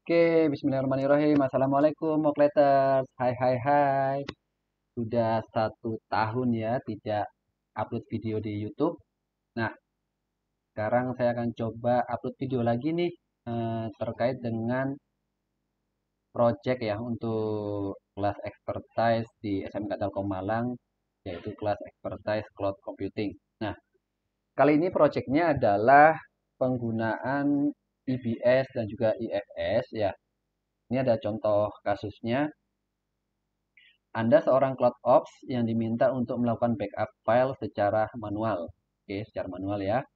Oke, bismillahirrahmanirrahim. Assalamualaikum, Mokleters. Hai, hai, hai. Sudah 1 tahun ya tidak upload video di YouTube. Nah, sekarang saya akan coba upload video lagi nih terkait dengan project ya untuk kelas expertise di SMK Telkom Malang, yaitu kelas expertise cloud computing. Nah, kali ini projectnya adalah penggunaan IBS dan juga IFS ya. Ini ada contoh kasusnya. Anda seorang Cloud Ops yang diminta untuk melakukan backup file secara manual. Oke, secara manual ya.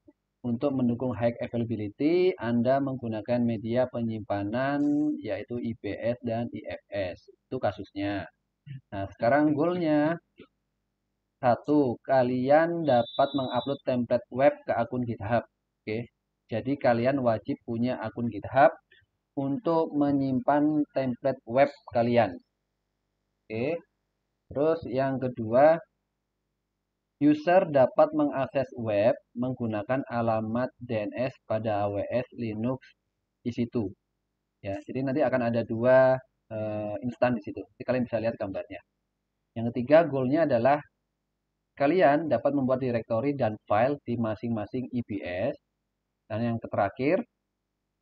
Untuk mendukung high availability, Anda menggunakan media penyimpanan yaitu IPS dan IFS. Itu kasusnya. Nah, sekarang goalnya. Satu, kalian dapat mengupload template web ke akun GitHub. Oke, jadi kalian wajib punya akun GitHub untuk menyimpan template web kalian. Oke, terus yang kedua, user dapat mengakses web menggunakan alamat DNS pada AWS Linux di situ. Ya, jadi nanti akan ada dua instan di situ. Jadi kalian bisa lihat gambarnya. Yang ketiga, goalnya adalah kalian dapat membuat direktori dan file di masing-masing IPS. Dan yang terakhir,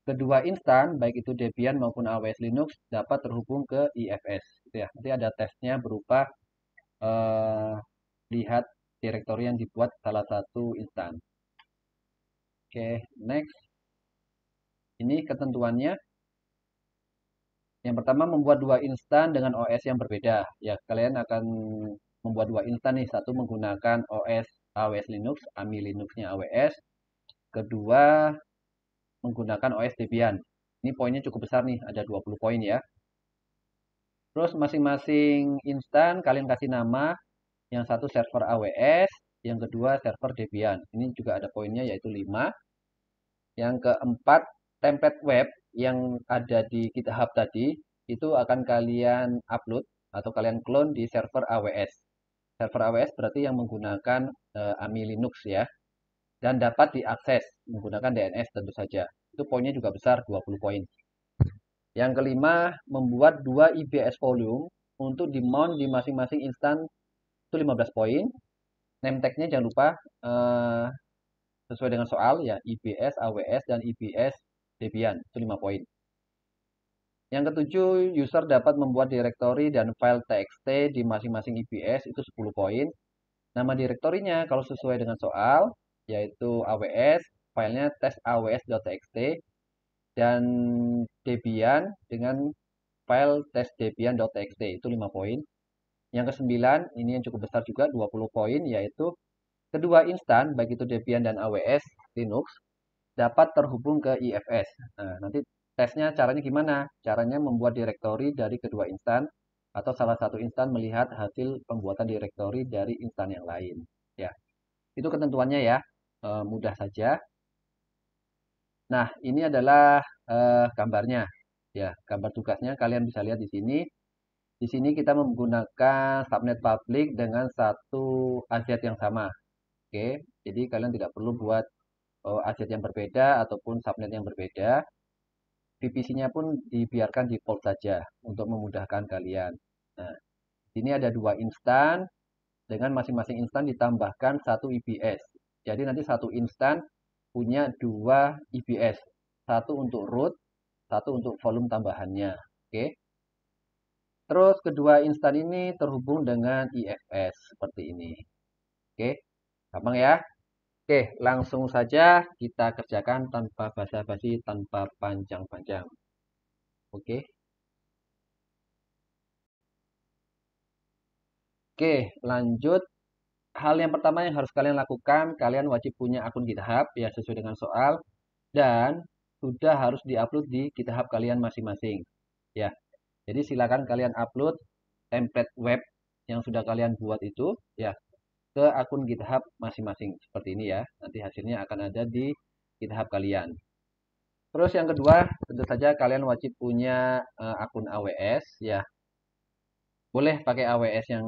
kedua instan, baik itu Debian maupun AWS Linux, dapat terhubung ke IFS. Gitu ya. Nanti ada tesnya berupa eh, lihat direktori yang dibuat salah satu instan. Oke, next. Ini ketentuannya. Yang pertama membuat dua instan dengan OS yang berbeda. Ya, kalian akan membuat dua instan nih. Satu menggunakan OS AWS Linux, AMI Linuxnya AWS. Kedua menggunakan OS Debian. Ini poinnya cukup besar nih, ada 20 poin ya. Terus masing-masing instan kalian kasih nama. Yang satu server AWS, yang kedua server Debian. Ini juga ada poinnya yaitu 5. Yang keempat, template web yang ada di GitHub tadi itu akan kalian upload atau kalian clone di server AWS. Server AWS berarti yang menggunakan AMI Linux ya dan dapat diakses menggunakan DNS tentu saja. Itu poinnya juga besar 20 poin. Yang kelima, membuat 2 IPS volume untuk di-mount di masing-masing instan itu 15 poin. Name tag-nya jangan lupa eh, sesuai dengan soal ya IPS, AWS, dan IPS Debian. Itu 5 poin. Yang ketujuh, user dapat membuat direktori dan file txt di masing-masing IPS. Itu 10 poin. Nama direktorinya kalau sesuai dengan soal, yaitu AWS, filenya testaws.txt, dan Debian dengan file testdebian.txt. Itu 5 poin. Yang kesembilan, ini yang cukup besar juga, 20 poin, yaitu kedua instan, baik itu Debian dan AWS Linux, dapat terhubung ke IFS. Nah, nanti tesnya caranya gimana? Caranya membuat direktori dari kedua instan atau salah satu instan melihat hasil pembuatan direktori dari instan yang lain. Ya, itu ketentuannya ya. Mudah saja. Nah, ini adalah gambarnya. Ya, gambar tugasnya kalian bisa lihat di sini. Di sini kita menggunakan subnet public dengan satu AZ yang sama. Oke, jadi kalian tidak perlu buat AZ yang berbeda ataupun subnet yang berbeda. VPC-nya pun dibiarkan default saja untuk memudahkan kalian. Nah, ini ada dua instan dengan masing-masing instan ditambahkan satu IPS. Jadi nanti satu instan punya dua IPS. Satu untuk root, satu untuk volume tambahannya. Oke. Terus kedua instan ini terhubung dengan IFS seperti ini. Oke. Gampang ya? Oke, langsung saja kita kerjakan tanpa basa-basi, tanpa panjang-panjang. Oke. Oke, lanjut. Hal yang pertama yang harus kalian lakukan, kalian wajib punya akun GitHub ya sesuai dengan soal dan sudah harus diupload di GitHub kalian masing-masing. Ya. Jadi silakan kalian upload template web yang sudah kalian buat itu ya ke akun GitHub masing-masing seperti ini ya. Nanti hasilnya akan ada di GitHub kalian. Terus yang kedua, tentu saja kalian wajib punya akun AWS ya. Boleh pakai AWS yang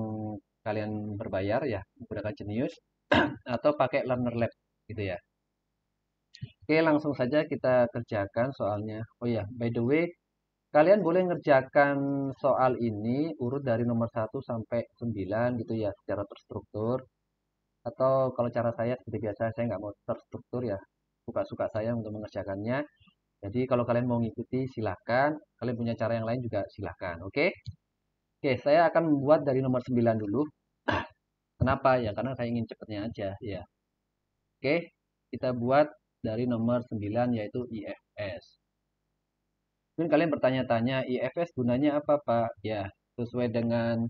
kalian berbayar ya, menggunakan Genius atau pakai Learner Lab gitu ya. Oke, langsung saja kita kerjakan soalnya. Oh ya, by the way, Kalian boleh ngerjakan soal ini urut dari nomor 1 sampai 9 gitu ya, secara terstruktur. Atau kalau cara saya seperti biasa, saya nggak mau terstruktur ya, suka-suka saya untuk mengerjakannya. Jadi kalau kalian mau ngikuti silakan, kalian punya cara yang lain juga silakan, oke? Oke, saya akan membuat dari nomor 9 dulu. Kenapa? Ya karena saya ingin cepatnya aja ya. Oke, kita buat dari nomor 9 yaitu IFS. Mungkin kalian bertanya-tanya, IFS gunanya apa, Pak? Ya, sesuai dengan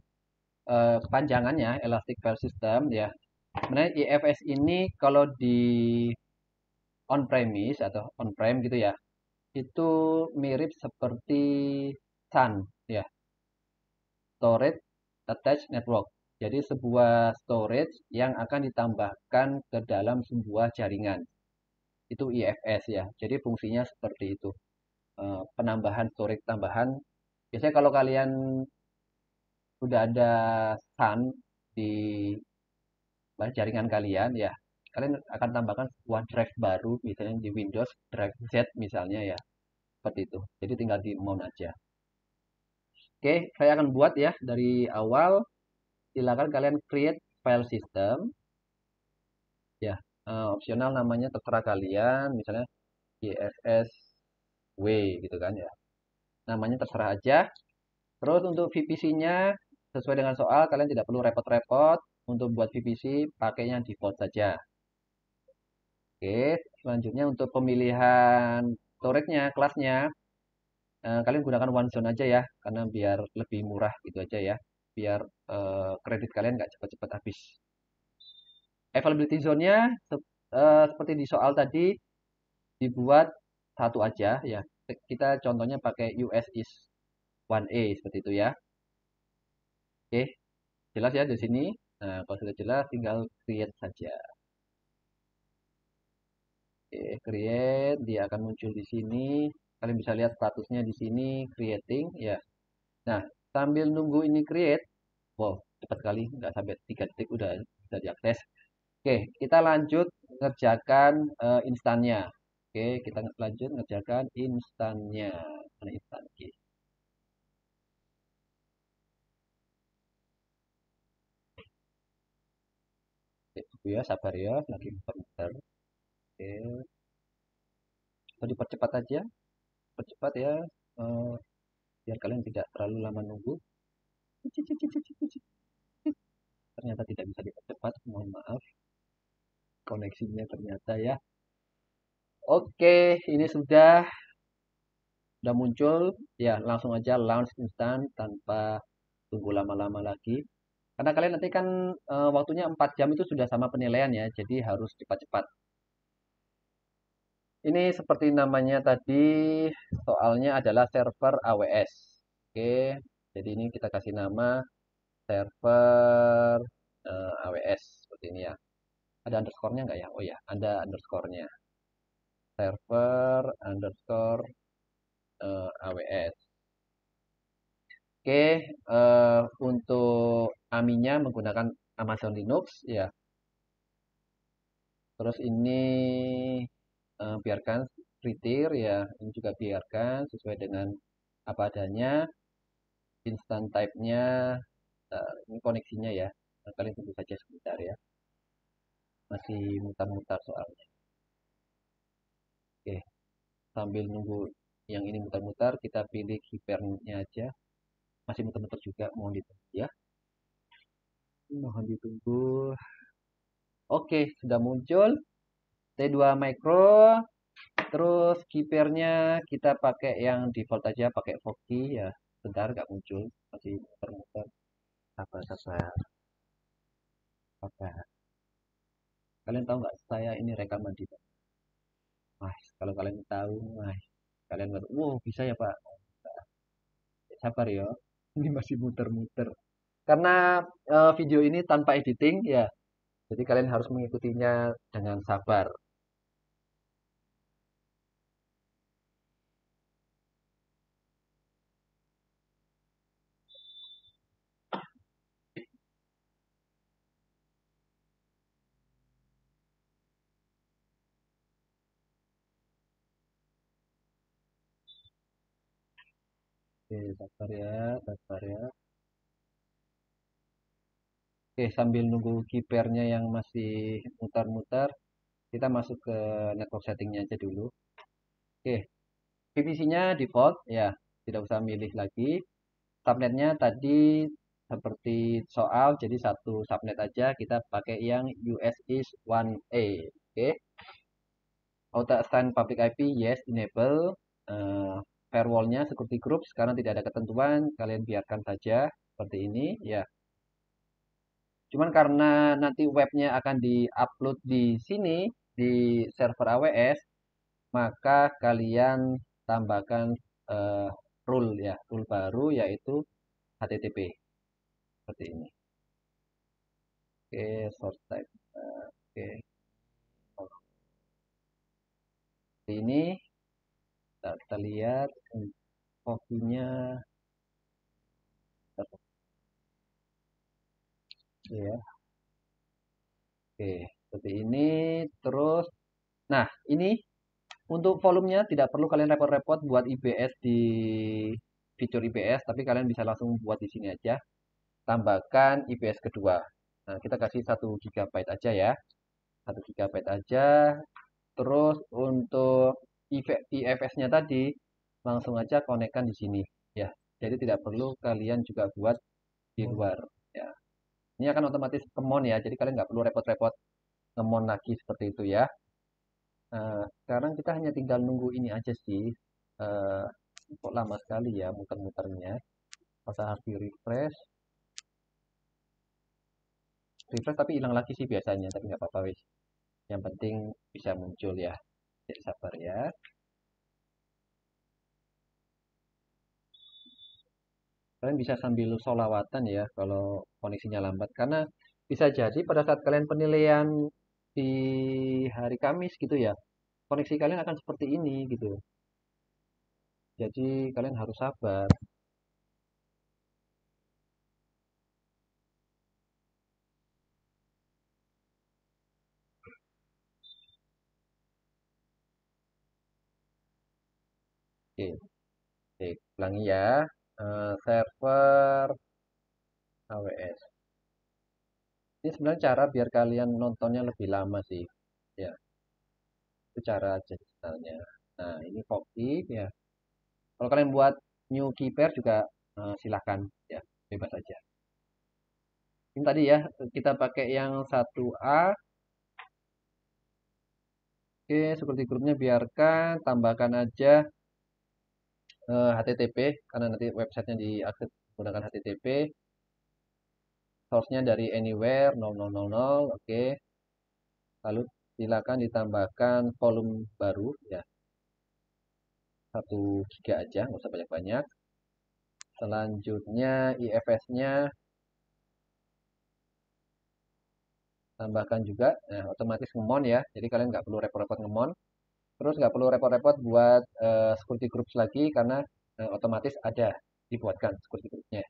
panjangannya, Elastic File System ya. Sebenarnya IFS ini kalau di on-premise atau on-prem gitu ya, itu mirip seperti SAN ya, Storage Attached Network. Jadi sebuah storage yang akan ditambahkan ke dalam sebuah jaringan. Itu IFS ya. Jadi fungsinya seperti itu. Penambahan storage tambahan. Biasanya kalau kalian sudah ada SAN di jaringan kalian ya, kalian akan tambahkan sebuah drive baru, misalnya di Windows Drive Z misalnya ya, seperti itu. Jadi tinggal di mount aja. Oke, saya akan buat ya dari awal. Silakan kalian create file system ya. Opsional namanya terserah kalian, misalnya IFSW gitu kan ya. Namanya terserah aja. Terus untuk VPC-nya sesuai dengan soal, kalian tidak perlu repot-repot untuk buat VPC, pakainya default saja. Oke, selanjutnya untuk pemilihan storage-nya, kelasnya, kalian gunakan one zone aja ya, karena biar lebih murah gitu aja ya, biar kredit kalian nggak cepat-cepat habis. Availability zone-nya seperti di soal tadi dibuat satu aja ya. Kita contohnya pakai US is 1A seperti itu ya. Oke, jelas ya di sini. Nah, kalau sudah jelas tinggal create saja. Oke, create dia akan muncul di sini. Kalian bisa lihat statusnya di sini creating ya. Nah, sambil nunggu ini create, wow, cepat kali, nggak sampai 3 detik udah bisa diakses. Oke, kita lanjut ngerjakan instannya. Oke, kita lanjut ngerjakan instannya. Mana instan? Oke, tunggu ya, sabar ya, lagi muter-muter. Oke, kita dipercepat aja, percepat ya, eh, biar kalian tidak terlalu lama nunggu. Ternyata tidak bisa dipercepat, mohon maaf, koneksinya ternyata ya. Oke, ini sudah muncul, ya langsung aja launch instan tanpa tunggu lama-lama lagi. Karena kalian nanti kan waktunya 4 jam itu sudah sama penilaian ya, jadi harus cepat-cepat. Ini seperti namanya tadi, soalnya adalah server AWS. Oke, jadi ini kita kasih nama server AWS seperti ini ya. Ada underscore-nya nggak ya? Oh ya, ada underscore-nya. Server underscore AWS. Oke, untuk AMI-nya menggunakan Amazon Linux ya. Terus ini biarkan free tier ya. Ini juga biarkan sesuai dengan apa adanya. Instant type-nya, ini koneksinya ya. Nah, kalian tunggu saja sebentar ya. Masih mutar-mutar soalnya. Oke, sambil nunggu yang ini mutar-mutar, kita pilih keypairnya aja. Masih muter-muter juga, mohon ditunggu ya. Mohon ditunggu. Oke, sudah muncul. T2 Micro. Terus keypairnya kita pakai yang default aja, pakai Foki ya. Bentar, nggak muncul. Masih muter-muter. Sabar, sabar. Kalian tahu nggak saya ini rekaman di Mas, kalau kalian tahu, mas, kalian baru, wow bisa ya Pak. Sabar ya, ini masih muter-muter. Karena video ini tanpa editing ya, jadi kalian harus mengikutinya dengan sabar. Oke, sabar ya. Oke, sambil nunggu kipernya yang masih mutar-mutar, kita masuk ke network settingnya aja dulu. Oke, PVC-nya default ya, tidak usah milih lagi. Subnetnya tadi seperti soal, jadi satu subnet aja kita pakai yang US East 1A. Oke, auto assign public IP yes, enable. Eh, Firewall-nya security group sekarang tidak ada ketentuan, kalian biarkan saja seperti ini ya. Cuman karena nanti webnya akan di-upload di sini di server AWS, maka kalian tambahkan eh, rule ya, rule baru yaitu HTTP seperti ini. Oke, source type. Oke, seperti ini kita lihat kopinya ya. Oke, seperti ini. Terus, nah ini untuk volumenya tidak perlu kalian repot-repot buat IPS di fitur IPS, tapi kalian bisa langsung buat di sini aja. Tambahkan IPS kedua. Nah, kita kasih 1 GB aja ya. 1 GB aja. Terus untuk IFS-nya tadi langsung aja konekkan di sini ya. Jadi tidak perlu kalian juga buat di luar ya. Ini akan otomatis kemon ya. Jadi kalian nggak perlu repot-repot ngemon lagi seperti itu ya. Nah, sekarang kita hanya tinggal nunggu ini aja sih. Eh, Kok lama sekali ya muter-muternya. Pas harus di refresh. Refresh tapi hilang lagi sih biasanya. Tapi nggak apa-apa wis. Yang penting bisa muncul ya. Jadi sabar ya. Kalian bisa sambil solawatan ya kalau koneksinya lambat. Karena bisa jadi pada saat kalian penilaian di hari Kamis gitu ya. Koneksi kalian akan seperti ini gitu. Jadi kalian harus sabar. Oke, oke. Ulangi ya. Server AWS. Ini sebenarnya cara biar kalian nontonnya lebih lama sih. Ya, itu cara aja sebenarnya. Nah, ini copy ya. Kalau kalian buat new keypair juga silahkan ya, bebas aja. Ini tadi ya, kita pakai yang 1A. Oke, seperti grupnya biarkan, tambahkan aja HTTP karena nanti websitenya diakses menggunakan HTTP. Source-nya dari anywhere 0000, oke. Lalu silakan ditambahkan volume baru ya, 1 GB aja, nggak usah banyak-banyak. Selanjutnya IFS-nya tambahkan juga, nah otomatis ngemon ya, jadi kalian nggak perlu repot-repot ngemon. Terus nggak perlu repot-repot buat security groups lagi karena otomatis ada dibuatkan security groupnya.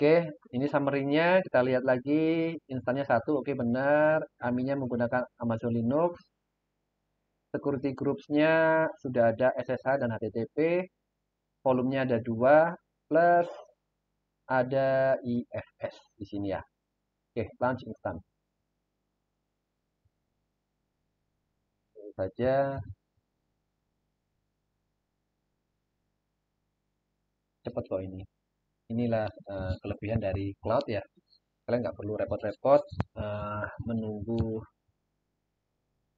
Oke, ini summary-nya kita lihat lagi. Instannya satu, oke benar. AMI-nya menggunakan Amazon Linux. Security groups-nya sudah ada SSH dan HTTP. Volumenya ada 2, plus ada IFS di sini ya. Oke, launch instan. Ini saja, cepat kok ini. Inilah kelebihan dari cloud ya. Kalian nggak perlu repot-repot menunggu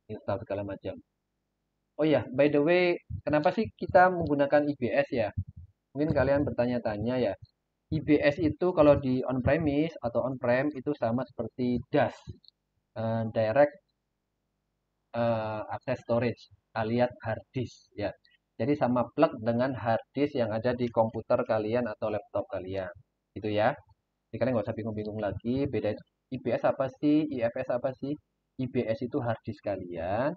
install segala macam. Oh ya, by the way, kenapa sih kita menggunakan IBS ya? Mungkin kalian bertanya-tanya ya. IBS itu kalau di on-premise atau on-prem itu sama seperti DAS, Direct Access Storage, alias hard disk ya. Jadi sama plug dengan hard disk yang ada di komputer kalian atau laptop kalian. Gitu ya. Jadi kalian nggak usah bingung-bingung lagi. Beda IBS apa sih? IFS apa sih? IBS itu hard disk kalian.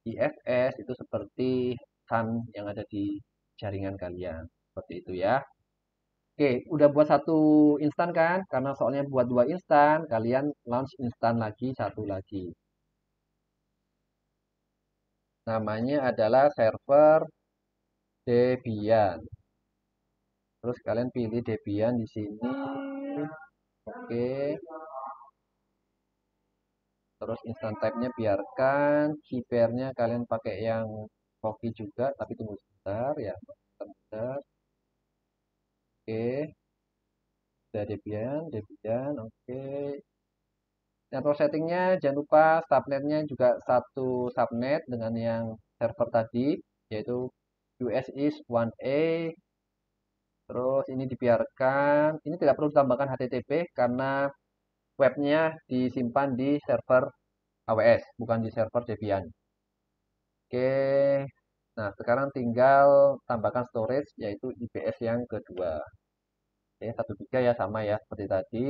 IFS itu seperti SAN yang ada di jaringan kalian. Seperti itu ya. Oke, udah buat satu instan kan? Karena soalnya buat 2 instan, kalian launch instan lagi, satu lagi. Namanya adalah server Debian. Terus kalian pilih Debian di sini. Oke. Terus instant type-nya biarkan, keypair-nya kalian pakai yang Coffee juga, tapi tunggu sebentar ya. Sebentar. Oke, sudah Debian, Debian, oke. Network settingnya jangan lupa subnetnya juga satu subnet dengan yang server tadi, yaitu US East 1A. Terus ini dibiarkan, ini tidak perlu ditambahkan HTTP karena webnya disimpan di server AWS, bukan di server Debian. Oke, nah sekarang tinggal tambahkan storage, yaitu IPS yang kedua. Oke, 1 GB ya, sama ya seperti tadi.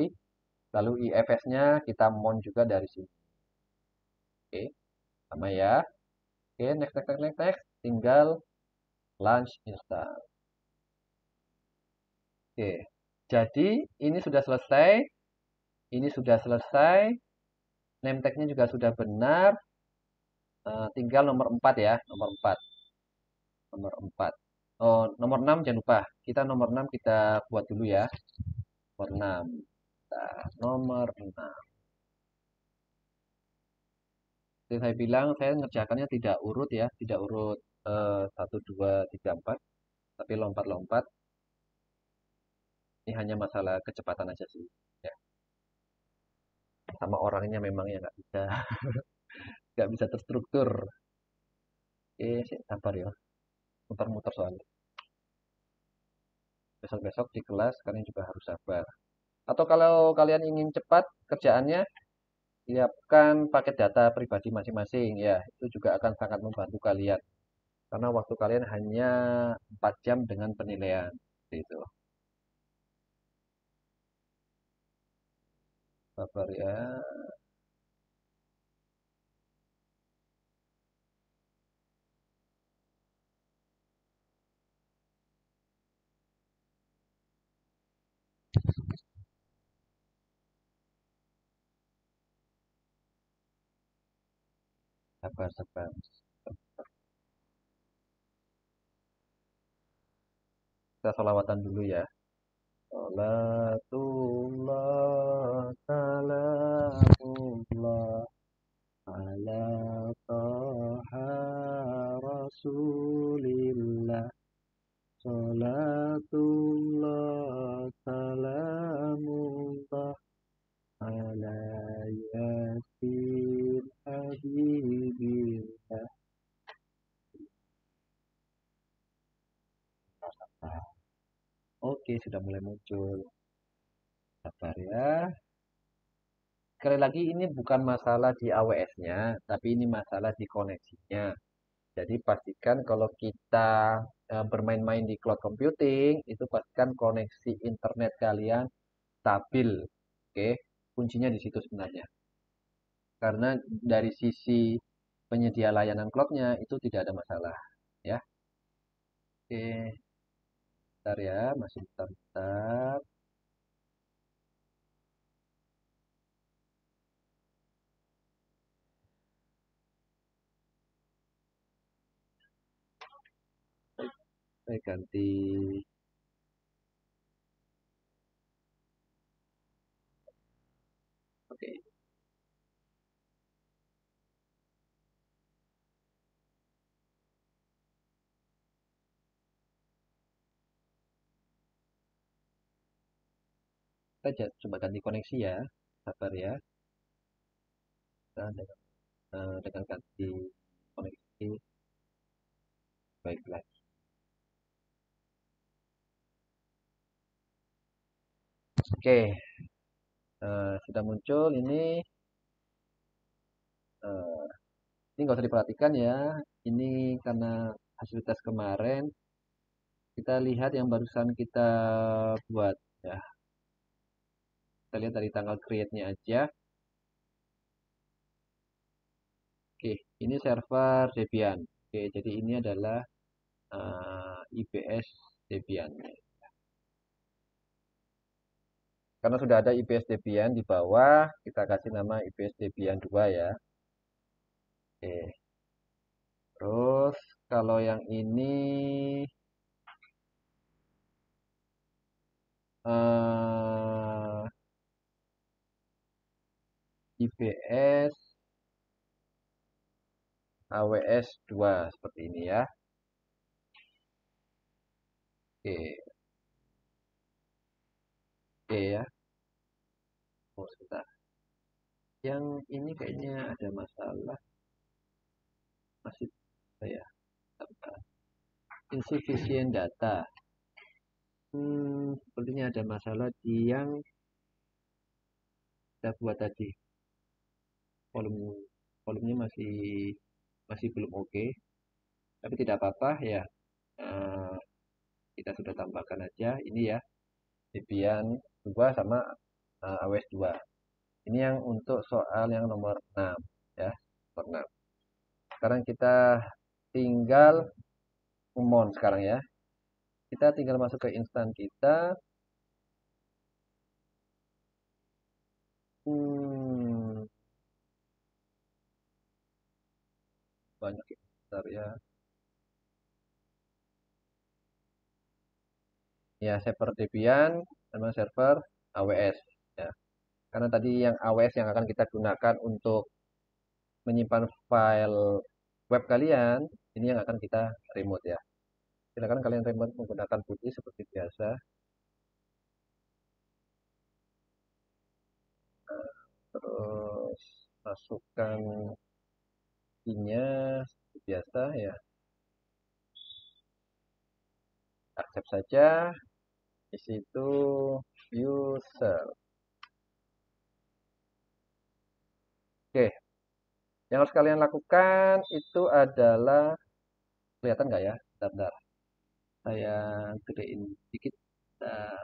Lalu IFS-nya kita mount juga dari sini. Oke, sama ya. Oke, next, next, next, next, next. Tinggal launch install. Oke, jadi ini sudah selesai. Ini sudah selesai. Name tag-nya juga sudah benar. Tinggal nomor 4 ya, nomor 4. Nomor 4. Oh, nomor 6 jangan lupa. Kita nomor 6 kita buat dulu ya. Nomor 6. Nah, nomor 6. Seperti saya bilang, saya ngerjakannya tidak urut ya, tidak urut 1, 2, 3, 4, tapi lompat-lompat. Ini hanya masalah kecepatan aja sih. Ya, sama orangnya memang ya nggak bisa terstruktur. Oke, sabar ya, muter-muter soalnya. Besok-besok di kelas kalian juga harus sabar. Atau kalau kalian ingin cepat kerjaannya, siapkan paket data pribadi masing-masing ya. Itu juga akan sangat membantu kalian. Karena waktu kalian hanya 4 jam dengan penilaian. Gitu. Sabar ya. Sabar, sabar. Kita sholawatan dulu ya. Salatullah, salamullah, ala taha rasulillah. Salatullah, salamullah, ala yasin habibillah. Oke, sudah mulai muncul. Sabar ya. Sekali lagi ini bukan masalah di AWS-nya, tapi ini masalah di koneksinya. Jadi pastikan kalau kita bermain-main di cloud computing, itu pastikan koneksi internet kalian stabil. Oke, kuncinya di situ sebenarnya. Karena dari sisi penyedia layanan cloud-nya itu tidak ada masalah. Ya, oke, bentar ya, masih bentar-bentar. Saya ganti. Oke, kita coba ganti koneksi ya. Sabar ya. Kita dengan ganti koneksi baik lagi. Oke, sudah muncul ini. eh, ini nggak usah diperhatikan ya. Ini karena hasil tes kemarin. Kita lihat yang barusan kita buat ya. Kita lihat dari tanggal create-nya aja. Oke, ini server Debian. Oke, jadi ini adalah IPS Debian. Karena sudah ada IPS Debian di bawah, kita kasih nama IPS Debian 2 ya. Oke. Terus kalau yang ini eh, IBS AWS 2 seperti ini ya. Oke, oke ya. Oh, sebentar. Yang ini kayaknya ada masalah. Masih saya insufficient data. Sepertinya ada masalah di yang kita buat tadi. Volume volumenya masih masih belum oke, tapi tidak apa-apa ya. Eh, kita sudah tambahkan aja ini ya, Debian 2 sama AWS 2. Ini yang untuk soal yang nomor 6 ya, nomor 6. Sekarang kita tinggal umon sekarang ya. Kita tinggal masuk ke instan kita. Hmm, banyak ya, bentar ya. Ya, server Debian sama server AWS ya. Karena tadi yang AWS yang akan kita gunakan untuk menyimpan file web kalian, ini yang akan kita remote ya. Silakan kalian remote menggunakan putih seperti biasa. Terus masukkan ininya seperti biasa ya. Accept saja. Di situ user. Oke, yang harus kalian lakukan itu adalah kelihatan nggak ya? Bentar, saya gedein dikit. Bentar.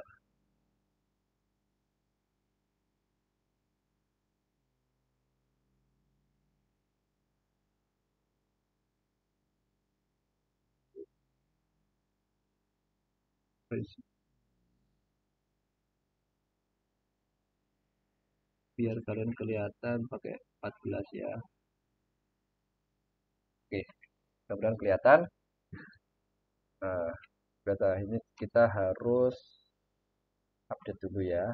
Biar kalian kelihatan pakai 14 ya. Oke, mudah-mudahan kelihatan. Nah, berarti ini kita harus update dulu ya.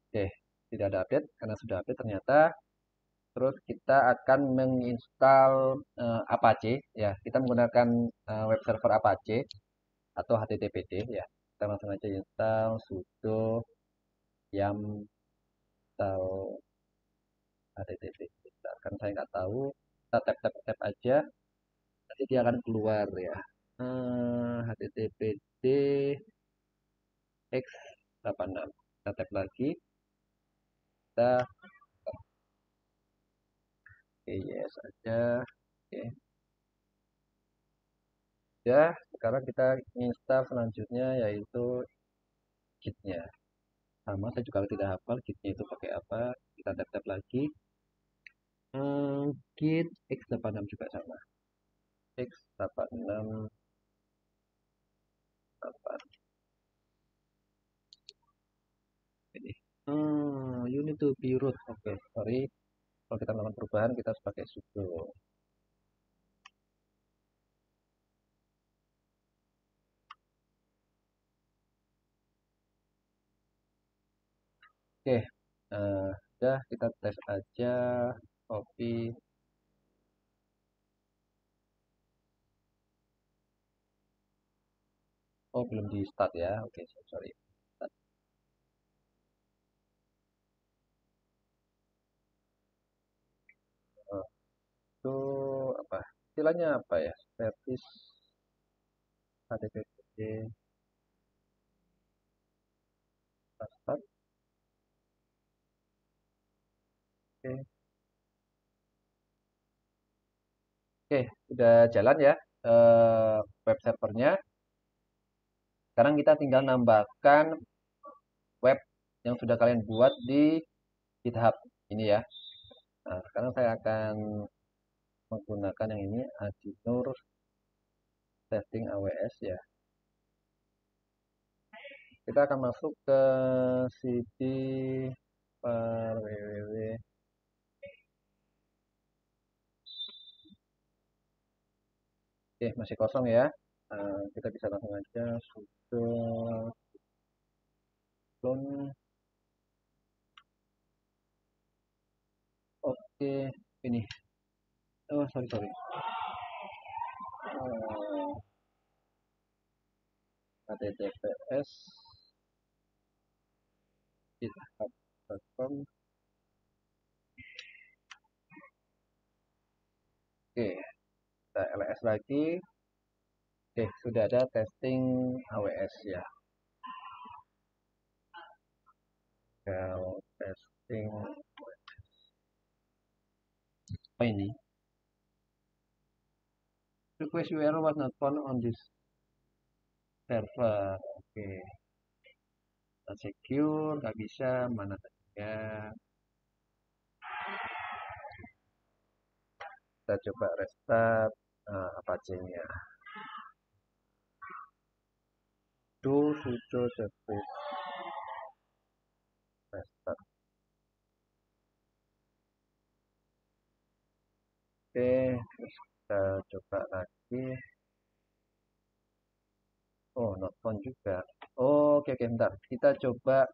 Oke, tidak ada update karena sudah update ternyata. Terus kita akan menginstal Apache ya. Kita menggunakan web server Apache atau HTTPD ya. Kita langsung aja install sudo yum install HTTPD. Kan saya nggak tahu. Kita tap aja. Nanti dia akan keluar ya. HTTPD X86. Kita tap lagi. Kita oke, yes aja. Oke. Ya, sekarang kita install selanjutnya yaitu Git-nya. Sama, saya juga tidak hafal Git-nya itu pakai apa. Kita tap lagi. Git X86 juga sama. X86 apa ini? You need to be root. Oke, sorry. Kalau kita melakukan perubahan, kita harus pakai sudo. Oke, udah kita tes aja. Copy. Oh, belum di start ya. Oke, sorry. Start. Oh, itu apa? Istilahnya apa ya? Service HTTPD start. Oke, oke, udah jalan ya web servernya. Sekarang kita tinggal nambahkan web yang sudah kalian buat di GitHub ini ya. Nah, sekarang saya akan menggunakan yang ini Adinur Testing AWS ya. Kita akan masuk ke cd per www. Oke, masih kosong ya. Kita bisa langsung aja sudo clone. Oke, ini. Oh, sorry, sorry. HTTPS github.com. Oke, kita ls lagi. Oke, sudah ada testing AWS ya. Kalau testing apa ini? Request URL was not found on this server. Oke, not secure, nggak bisa, mana saja. Kita coba restart Apache-nya. Sudo service restart. Oke, terus kita coba lagi. Oh, not found juga. Oh, oke, oke, bentar. Kita coba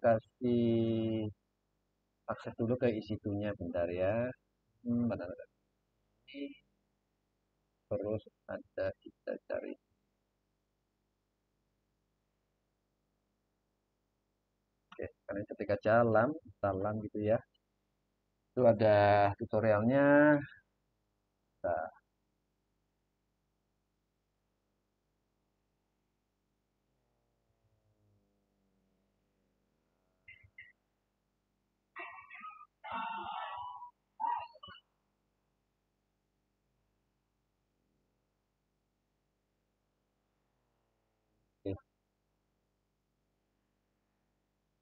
kasih akses dulu ke EC2-nya bentar ya. Bentar, bentar. Terus ada kita cari. Oke, karena ketika salam gitu ya. Itu ada tutorialnya. Nah,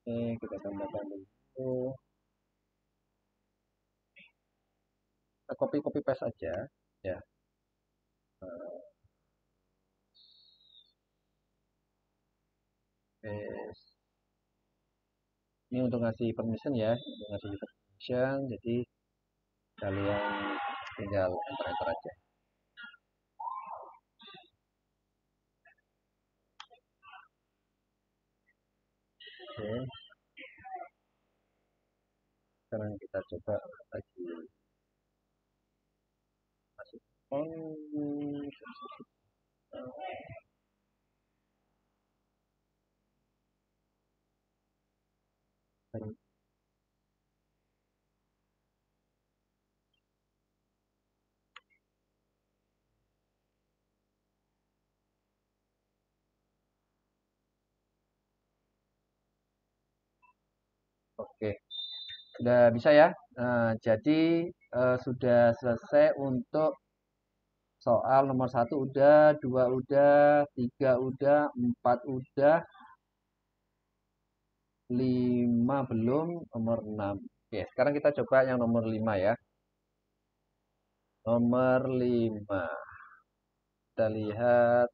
oke, kita tambahkan dulu. Kita copy paste aja ya. Paste. Ini untuk ngasih permission ya, untuk ngasih permission. Jadi kalian tinggal enter aja. Oke. Sekarang kita coba lagi masuk. Oke, sudah bisa ya. Jadi sudah selesai untuk soal nomor 1 udah, 2 udah, 3 udah, 4 udah, 5 belum, nomor 6. Oke, sekarang kita coba yang nomor 5 ya. Nomor 5. Kita lihat.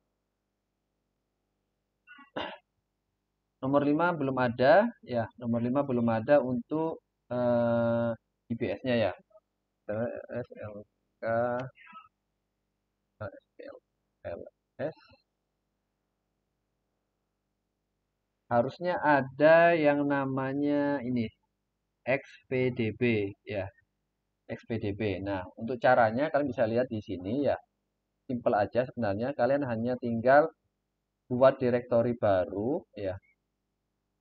Nomor 5 belum ada, ya. Nomor 5 belum ada untuk IPS-nya ya. SLK, SLS. Harusnya ada yang namanya ini, XPDB ya. XPDB. Nah, untuk caranya kalian bisa lihat di sini ya. Simple aja sebenarnya. Kalian hanya tinggal buat direktori baru ya.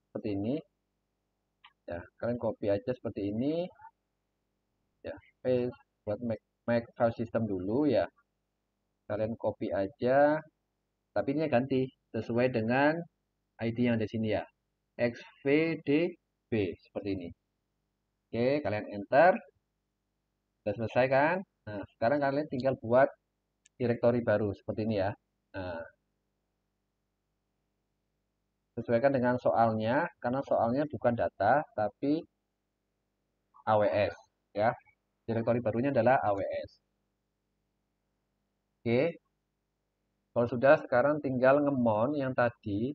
Seperti ini. Ya, kalian copy aja seperti ini. Ya, paste buat make file system dulu ya. Kalian copy aja. Tapi ini ganti sesuai dengan ID yang ada di sini ya. XVDB seperti ini. Oke, kalian enter. Sudah selesai kan? Nah, sekarang kalian tinggal buat direktori baru seperti ini ya. Nah, sesuaikan dengan soalnya karena soalnya bukan data tapi AWS ya. Direktori barunya adalah AWS. Oke. Kalau sudah sekarang tinggal ngemon yang tadi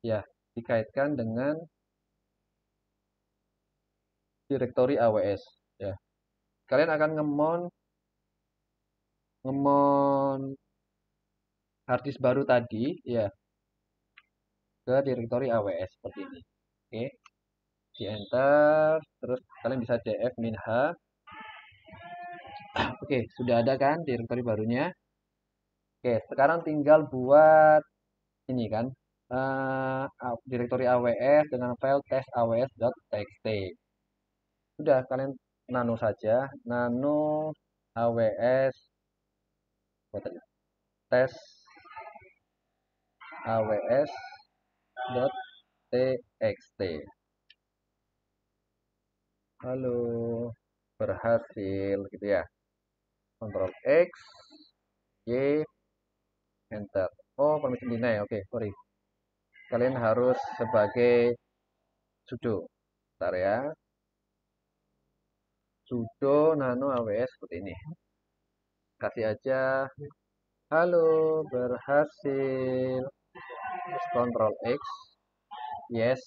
ya dikaitkan dengan direktori AWS ya. Kalian akan ngemon ngemon harddisk baru tadi ya ke direktori AWS seperti ini. Oke, di enter, terus kalian bisa df -h. Oke, sudah ada kan direktori barunya. Oke, sekarang tinggal buat ini kan direktori AWS dengan file test aws.txt. Sudah kalian nano saja, nano AWS test aws.txt. Halo, berhasil gitu ya. Ctrl X, Y, enter. Oh, permission deny. Oke, sorry. Kalian harus sebagai sudo. Bentar ya. Sudo nano AWS seperti ini. Kasih aja. Halo, berhasil. Terus Ctrl X, yes,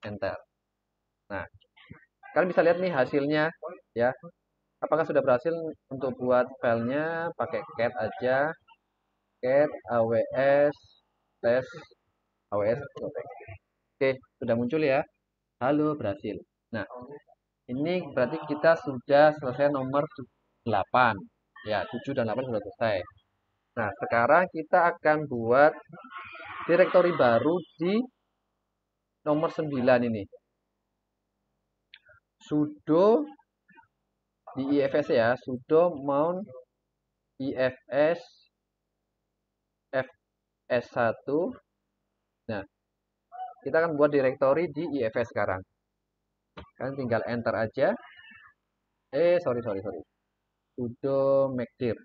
enter. Nah, kalian bisa lihat nih hasilnya ya. Apakah sudah berhasil untuk buat filenya? Pakai cat aja. Cat aws test aws. Oke, sudah muncul ya. Halo, berhasil. Nah, ini berarti kita sudah selesai nomor 8. Ya, 7 dan 8 sudah selesai. Nah, sekarang kita akan buat direktori baru di nomor 9 ini. Sudo di ifs ya, sudo mount ifs fs1. Nah, kita akan buat direktori di ifs sekarang. Kalian tinggal enter aja. Sorry. Sudo mkdir.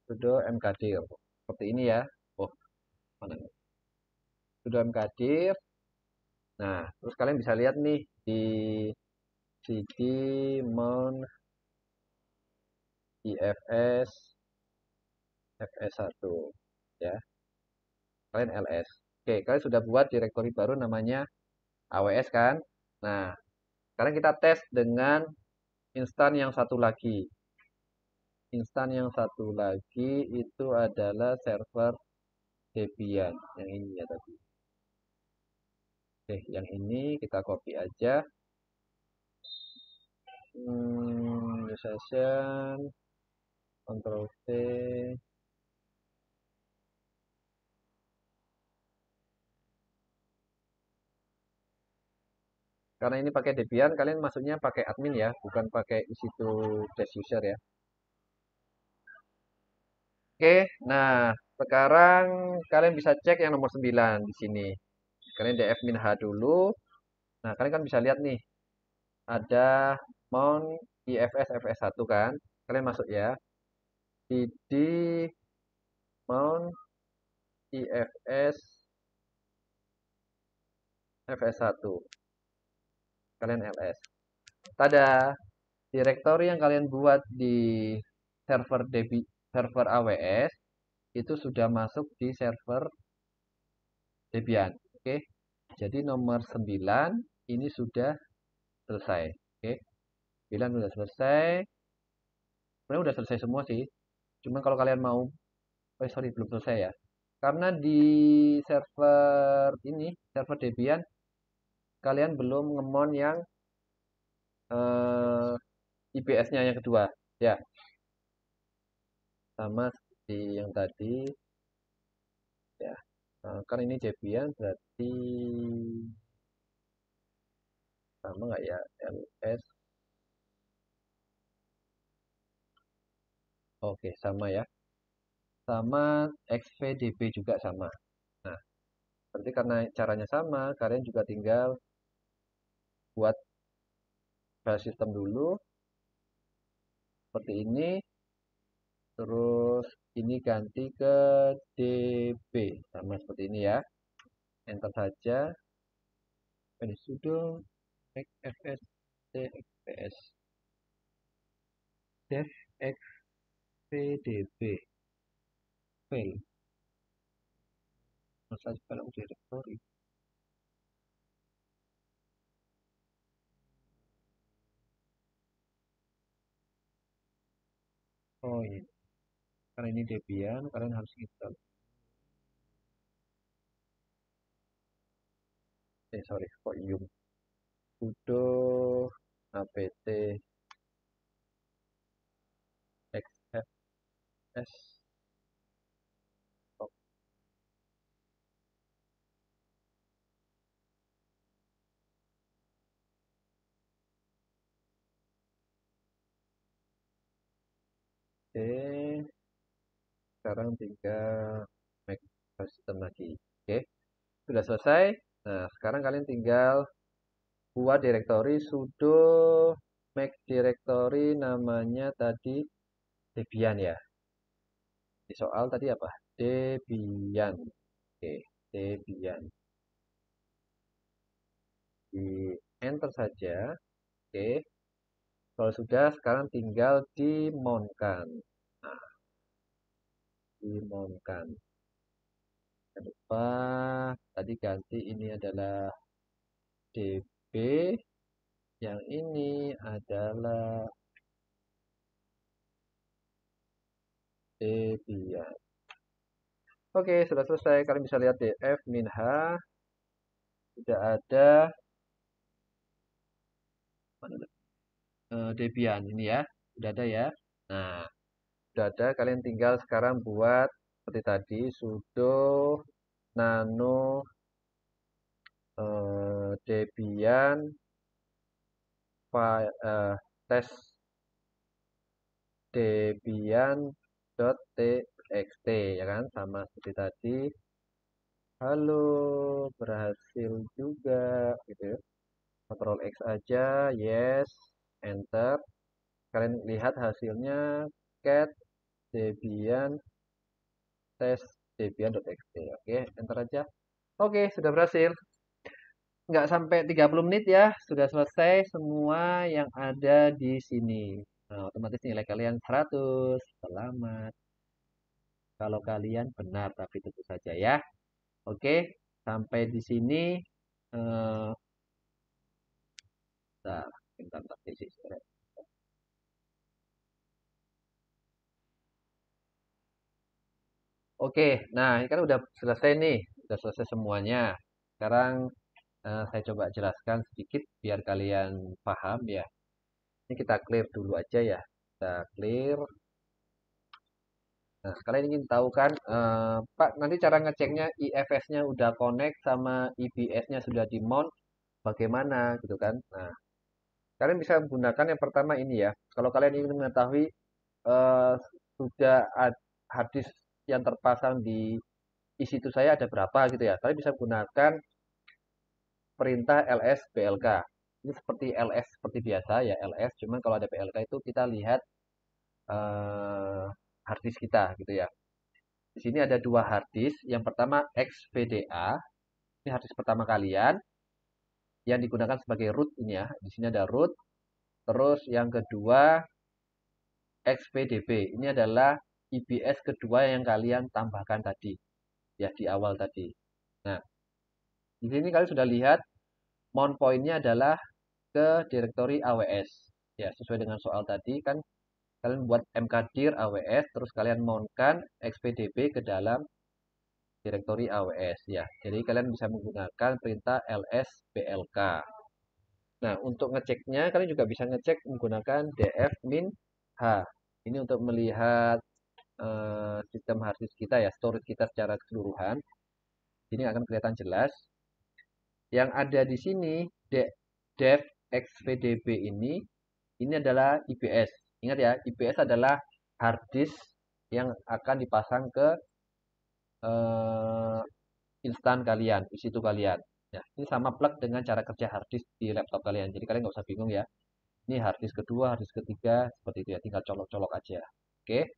Sudo mkdir. Seperti ini ya. Oh, mana nih? Sudo mkdir. Nah, terus kalian bisa lihat nih di cd mount ifs fs1 ya. Kalian ls. Oke, kalian sudah buat direktori baru namanya AWS kan? Nah, sekarang kita tes dengan instan yang satu lagi. Instan yang satu lagi itu adalah server Debian. Yang ini ya tadi. Oke, yang ini kita copy aja. New session. Ctrl C. Karena ini pakai Debian, kalian masuknya pakai admin ya, bukan pakai isi2 dash user ya. Oke, nah sekarang kalian bisa cek yang nomor 9 di sini. Kalian df -h dulu. Nah, kalian kan bisa lihat nih, ada mount ifs fs1 kan. Kalian masuk ya. Cd mount ifs fs1. Kalian ls. Tada, direktori yang kalian buat di server AWS itu sudah masuk di server Debian. Oke. Jadi nomor 9 ini sudah selesai. Oke. 9 sudah selesai. Sebenarnya udah selesai semua sih. Cuma kalau kalian mau, sorry belum selesai ya. Karena di server Debian, kalian belum ngemon yang IPS-nya yang kedua. Ya, sama seperti yang tadi. Ya, kan ini Debian berarti sama nggak ya? ls. Oke, sama ya. Sama xvdb juga sama. Nah, berarti karena caranya sama, kalian juga tinggal buat file system dulu seperti ini, terus ini ganti ke db sama seperti ini ya. Enter saja. Ini sudo fs dfs def xvdb file saja kalau directory. Oh ini, karena ini Debian, kalian harus install. Sorry, kok yum. Sudo apt xfs. Oke, sekarang tinggal make system lagi. Oke, sudah selesai. Nah, sekarang kalian tinggal buat directory sudo make directory namanya tadi Debian ya. Di soal tadi apa? Debian. Oke, Debian. Di enter saja. Oke. Kalau sudah, sekarang tinggal dimonkan. Nah, dimonkan. Jangan lupa, tadi ganti ini adalah DB. Yang ini adalah Debian. Oke, sudah selesai. Kalian bisa lihat df min h. Sudah ada Debian ini ya. Sudah ada ya. Nah, sudah ada. Kalian tinggal sekarang buat seperti tadi. Sudo nano Debian test debian.txt ya kan, sama seperti tadi. Halo, berhasil juga gitu ya. Ctrl X aja, yes, enter. Kalian lihat hasilnya cat debian test debian.txt. Oke, enter aja. Oke, sudah berhasil. Nggak sampai 30 menit ya, sudah selesai semua yang ada di sini. Nah, otomatis nilai kalian 100. Selamat. Kalau kalian benar, tapi tentu saja ya. Oke, sampai di sini. Eh, Bentar, bentar, isi. Oke, nah ini kan udah selesai nih, udah selesai semuanya. Sekarang saya coba jelaskan sedikit biar kalian paham ya. Ini kita clear dulu aja ya. Kita clear. Nah, kalian ingin tahu kan, Pak, nanti cara ngeceknya IFS-nya udah connect sama IPS-nya sudah di mount, bagaimana gitu kan? Nah, kalian bisa menggunakan yang pertama ini ya. Kalau kalian ingin mengetahui eh, sudah hard disk yang terpasang di isi itu saya ada berapa gitu ya. Kalian bisa gunakan perintah ls blk. Ini seperti ls seperti biasa ya ls, cuman kalau ada blk itu kita lihat eh, hard disk kita gitu ya. Di sini ada dua hard disk. Yang pertama XPDA, ini hard disk pertama kalian yang digunakan sebagai root ini ya. Di sini ada root. Terus yang kedua XPDB. Ini adalah IPS kedua yang kalian tambahkan tadi ya di awal tadi. Nah, di sini kalian sudah lihat mount point-nya adalah ke direktori AWS. Ya, sesuai dengan soal tadi kan kalian buat mkdir AWS terus kalian mountkan xpdb ke dalam direktori AWS ya. Jadi kalian bisa menggunakan perintah ls blk. Nah, untuk ngeceknya kalian juga bisa ngecek menggunakan df min h. Ini untuk melihat sistem hard disk kita ya, storage kita secara keseluruhan. Ini akan kelihatan jelas. Yang ada di sini dev xvdb ini adalah IPS. Ingat ya, IPS adalah hard disk yang akan dipasang ke eh, instan kalian, di situ kalian. Ya, ini sama plug dengan cara kerja hard disk di laptop kalian. Jadi kalian nggak usah bingung ya. Ini hard disk kedua, hard disk ketiga, seperti itu ya. Tinggal colok-colok aja. Oke.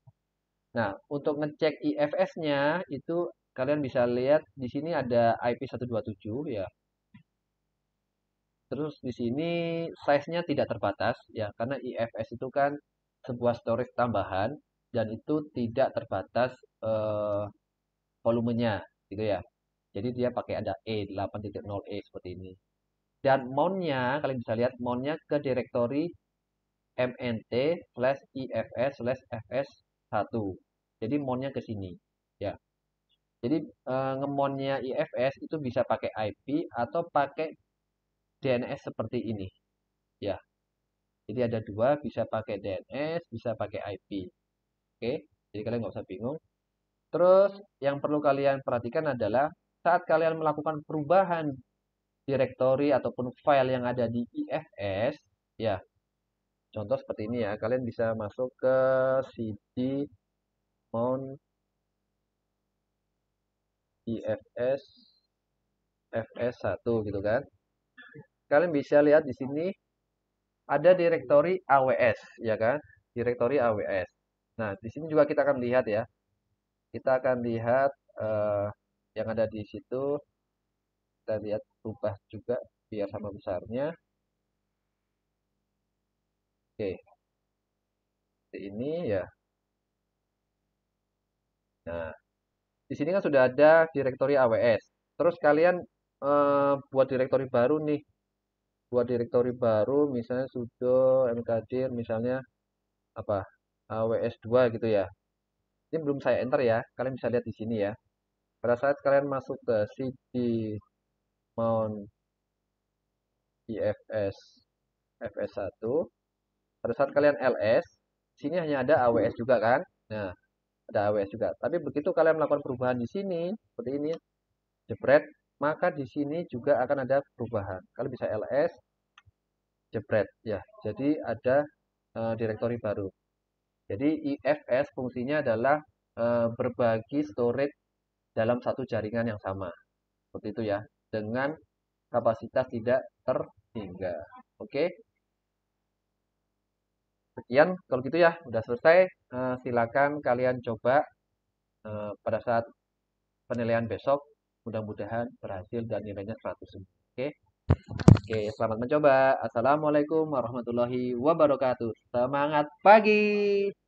Nah, untuk ngecek IFS-nya itu kalian bisa lihat di sini ada IP127 ya. Terus di sini size-nya tidak terbatas ya, karena IFS itu kan sebuah storage tambahan dan itu tidak terbatas eh, volumenya gitu ya. Jadi dia pakai ada E8.0E seperti ini. Dan mount-nya kalian bisa lihat mount-nya ke direktori mnt/ifs/fs1. Jadi monnya ke sini ya. Jadi ngemonnya IFS itu bisa pakai IP atau pakai DNS seperti ini ya. Jadi ada dua, bisa pakai DNS, bisa pakai IP. Oke, jadi kalian nggak usah bingung. Terus yang perlu kalian perhatikan adalah saat kalian melakukan perubahan direktori ataupun file yang ada di IFS, ya, contoh seperti ini ya, kalian bisa masuk ke cd mount IFS fs1 gitu kan. Kalian bisa lihat di sini ada direktori AWS, ya kan? Direktori AWS. Nah, di sini juga kita akan lihat ya. Kita akan lihat yang ada di situ. Kita lihat ubah juga biar sama besarnya. Oke, seperti ini ya. Nah, di sini kan sudah ada direktori AWS. Terus kalian buat direktori baru nih. Buat direktori baru misalnya sudo mkdir misalnya apa? AWS2 gitu ya. Ini belum saya enter ya. Kalian bisa lihat di sini ya. Pada saat kalian masuk ke cd mount IFS fs1, pada saat kalian ls, sini hanya ada AWS juga kan? Nah, ada AWS juga. Tapi begitu kalian melakukan perubahan di sini, seperti ini, jebret, maka di sini juga akan ada perubahan. Kalian bisa ls, jebret, ya. Jadi ada direktori baru. Jadi IFS fungsinya adalah berbagi storage dalam satu jaringan yang sama. Seperti itu ya. Dengan kapasitas tidak terhingga. Oke. Sekian kalau gitu ya, udah selesai. Silakan kalian coba pada saat penilaian besok. Mudah-mudahan berhasil dan nilainya 100. Oke. Oke, selamat mencoba. Assalamualaikum warahmatullahi wabarakatuh. Semangat pagi.